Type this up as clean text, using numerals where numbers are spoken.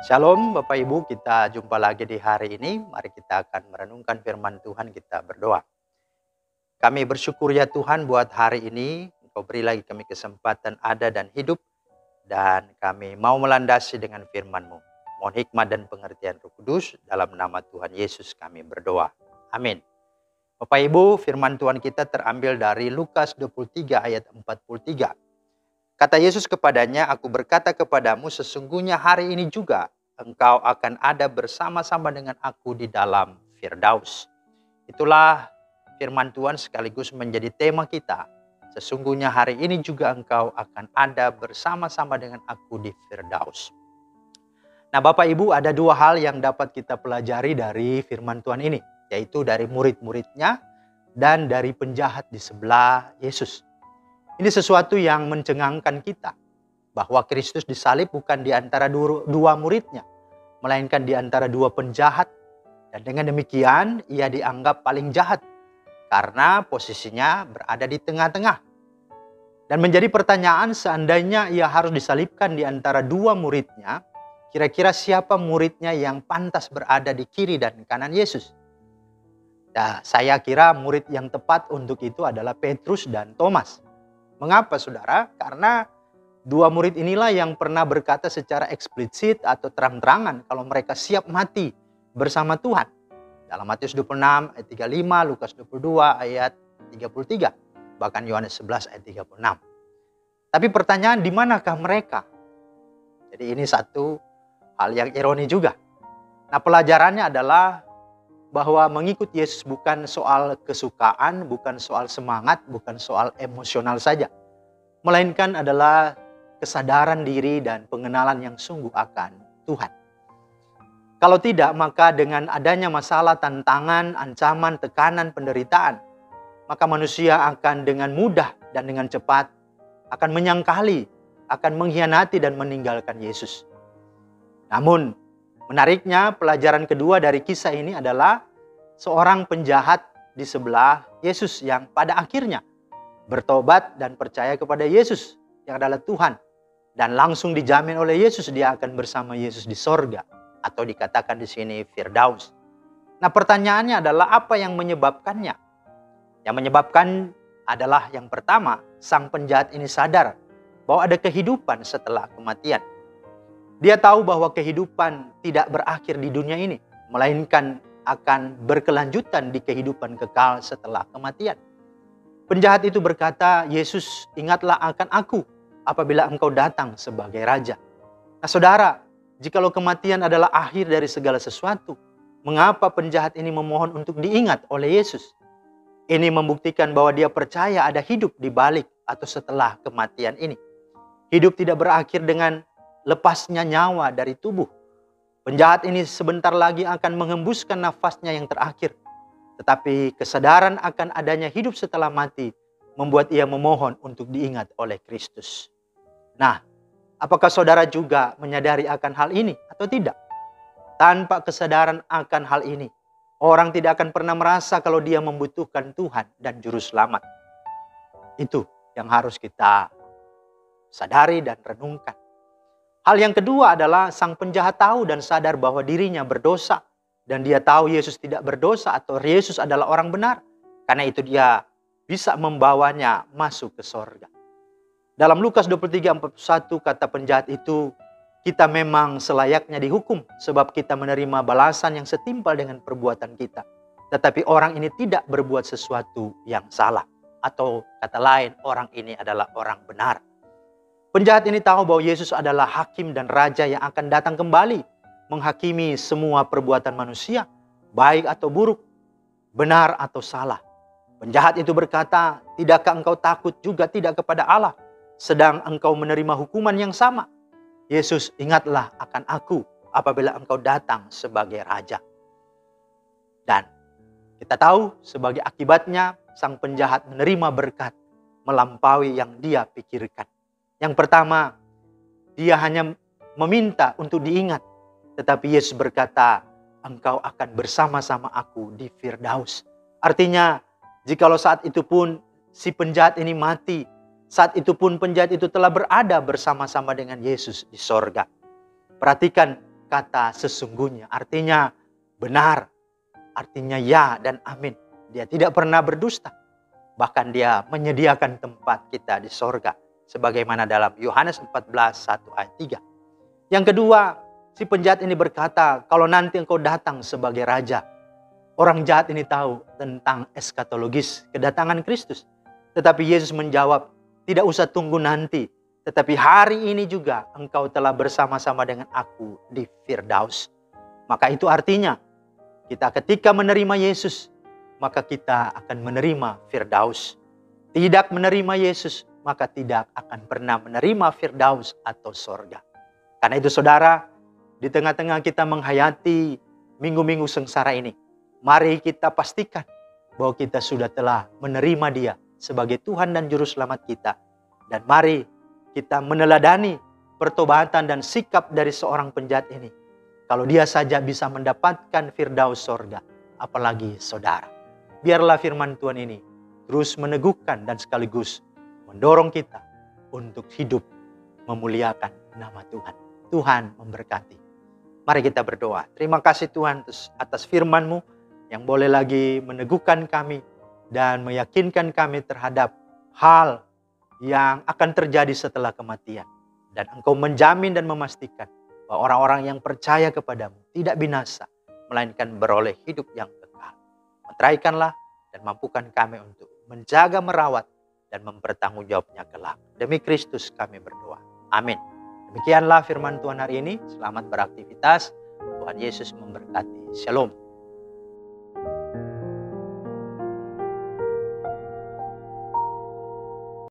Shalom Bapak Ibu, kita jumpa lagi di hari ini. Mari kita akan merenungkan firman Tuhan, kita berdoa. Kami bersyukur ya Tuhan buat hari ini. Engkau beri lagi kami kesempatan ada dan hidup. Dan kami mau melandasi dengan firman-Mu. Mohon hikmat dan pengertian Roh Kudus. Dalam nama Tuhan Yesus kami berdoa. Amin. Bapak Ibu, firman Tuhan kita terambil dari Lukas 23 ayat 43. Kata Yesus kepadanya, "Aku berkata kepadamu, sesungguhnya hari ini juga engkau akan ada bersama-sama dengan aku di dalam Firdaus." Itulah firman Tuhan sekaligus menjadi tema kita. Sesungguhnya hari ini juga engkau akan ada bersama-sama dengan aku di Firdaus. Nah Bapak Ibu, ada dua hal yang dapat kita pelajari dari firman Tuhan ini. Yaitu dari murid-muridnya dan dari penjahat di sebelah Yesus. Ini sesuatu yang mencengangkan kita. Bahwa Kristus disalib bukan di antara dua muridnya. Melainkan di antara dua penjahat. Dan dengan demikian ia dianggap paling jahat. Karena posisinya berada di tengah-tengah. Dan menjadi pertanyaan, seandainya ia harus disalibkan di antara dua muridnya. Kira-kira siapa muridnya yang pantas berada di kiri dan kanan Yesus? Nah, saya kira murid yang tepat untuk itu adalah Petrus dan Thomas. Mengapa saudara? Karena dua murid inilah yang pernah berkata secara eksplisit atau terang-terangan kalau mereka siap mati bersama Tuhan. Dalam Matius 26 ayat 35, Lukas 22 ayat 33, bahkan Yohanes 11 ayat 36. Tapi pertanyaan, di manakah mereka? Jadi ini satu hal yang ironi juga. Nah, pelajarannya adalah bahwa mengikut Yesus bukan soal kesukaan, bukan soal semangat, bukan soal emosional saja. Melainkan adalah kesadaran diri dan pengenalan yang sungguh akan Tuhan. Kalau tidak, maka dengan adanya masalah, tantangan, ancaman, tekanan, penderitaan, maka manusia akan dengan mudah dan dengan cepat akan menyangkali, akan mengkhianati dan meninggalkan Yesus. Namun, menariknya, pelajaran kedua dari kisah ini adalah seorang penjahat di sebelah Yesus yang pada akhirnya bertobat dan percaya kepada Yesus yang adalah Tuhan. Dan langsung dijamin oleh Yesus dia akan bersama Yesus di sorga. Atau dikatakan di sini Firdaus. Nah, pertanyaannya adalah apa yang menyebabkannya? Yang menyebabkan adalah yang pertama, sang penjahat ini sadar bahwa ada kehidupan setelah kematian. Dia tahu bahwa kehidupan tidak berakhir di dunia ini, melainkan akan berkelanjutan di kehidupan kekal setelah kematian. Penjahat itu berkata, "Yesus, ingatlah akan aku apabila engkau datang sebagai raja." Nah saudara, jikalau kematian adalah akhir dari segala sesuatu, mengapa penjahat ini memohon untuk diingat oleh Yesus? Ini membuktikan bahwa dia percaya ada hidup di balik atau setelah kematian ini. Hidup tidak berakhir dengan lepasnya nyawa dari tubuh. Penjahat ini sebentar lagi akan menghembuskan nafasnya yang terakhir. Tetapi kesadaran akan adanya hidup setelah mati membuat ia memohon untuk diingat oleh Kristus. Nah, apakah saudara juga menyadari akan hal ini atau tidak? Tanpa kesadaran akan hal ini, orang tidak akan pernah merasa kalau dia membutuhkan Tuhan dan Juru Selamat. Itu yang harus kita sadari dan renungkan. Hal yang kedua adalah sang penjahat tahu dan sadar bahwa dirinya berdosa. Dan dia tahu Yesus tidak berdosa atau Yesus adalah orang benar. Karena itu dia bisa membawanya masuk ke sorga. Dalam Lukas 23:41 kata penjahat itu, "Kita memang selayaknya dihukum sebab kita menerima balasan yang setimpal dengan perbuatan kita. Tetapi orang ini tidak berbuat sesuatu yang salah." Atau kata lain, orang ini adalah orang benar. Penjahat ini tahu bahwa Yesus adalah hakim dan raja yang akan datang kembali menghakimi semua perbuatan manusia, baik atau buruk, benar atau salah. Penjahat itu berkata, "Tidakkah engkau takut juga tidak kepada Allah, sedang engkau menerima hukuman yang sama? Yesus, ingatlah akan aku apabila engkau datang sebagai raja." Dan kita tahu sebagai akibatnya sang penjahat menerima berkat melampaui yang dia pikirkan. Yang pertama, dia hanya meminta untuk diingat. Tetapi Yesus berkata, "Engkau akan bersama-sama aku di Firdaus." Artinya, jikalau saat itu pun si penjahat ini mati, saat itu pun penjahat itu telah berada bersama-sama dengan Yesus di sorga. Perhatikan kata sesungguhnya. Artinya benar, artinya ya dan amin. Dia tidak pernah berdusta. Bahkan dia menyediakan tempat kita di sorga. Sebagaimana dalam Yohanes 14, 1 ayat 3. Yang kedua, si penjahat ini berkata, kalau nanti engkau datang sebagai raja. Orang jahat ini tahu tentang eskatologis, kedatangan Kristus. Tetapi Yesus menjawab, tidak usah tunggu nanti. Tetapi hari ini juga engkau telah bersama-sama dengan aku di Firdaus. Maka itu artinya, kita ketika menerima Yesus, maka kita akan menerima Firdaus. Tidak menerima Yesus, maka tidak akan pernah menerima Firdaus atau sorga. Karena itu saudara, di tengah-tengah kita menghayati minggu-minggu sengsara ini, mari kita pastikan bahwa kita sudah telah menerima Dia sebagai Tuhan dan Juru Selamat kita. Dan mari kita meneladani pertobatan dan sikap dari seorang penjahat ini. Kalau dia saja bisa mendapatkan Firdaus sorga, apalagi saudara. Biarlah firman Tuhan ini terus meneguhkan dan sekaligus mendorong kita untuk hidup memuliakan nama Tuhan. Tuhan memberkati. Mari kita berdoa. Terima kasih Tuhan atas firman-Mu yang boleh lagi meneguhkan kami dan meyakinkan kami terhadap hal yang akan terjadi setelah kematian. Dan Engkau menjamin dan memastikan bahwa orang-orang yang percaya kepadamu tidak binasa, melainkan beroleh hidup yang kekal. Meteraikanlah dan mampukan kami untuk menjaga, merawat, dan mempertanggungjawabnya kelak. Demi Kristus kami berdoa. Amin. Demikianlah firman Tuhan hari ini. Selamat beraktivitas. Tuhan Yesus memberkati. Shalom.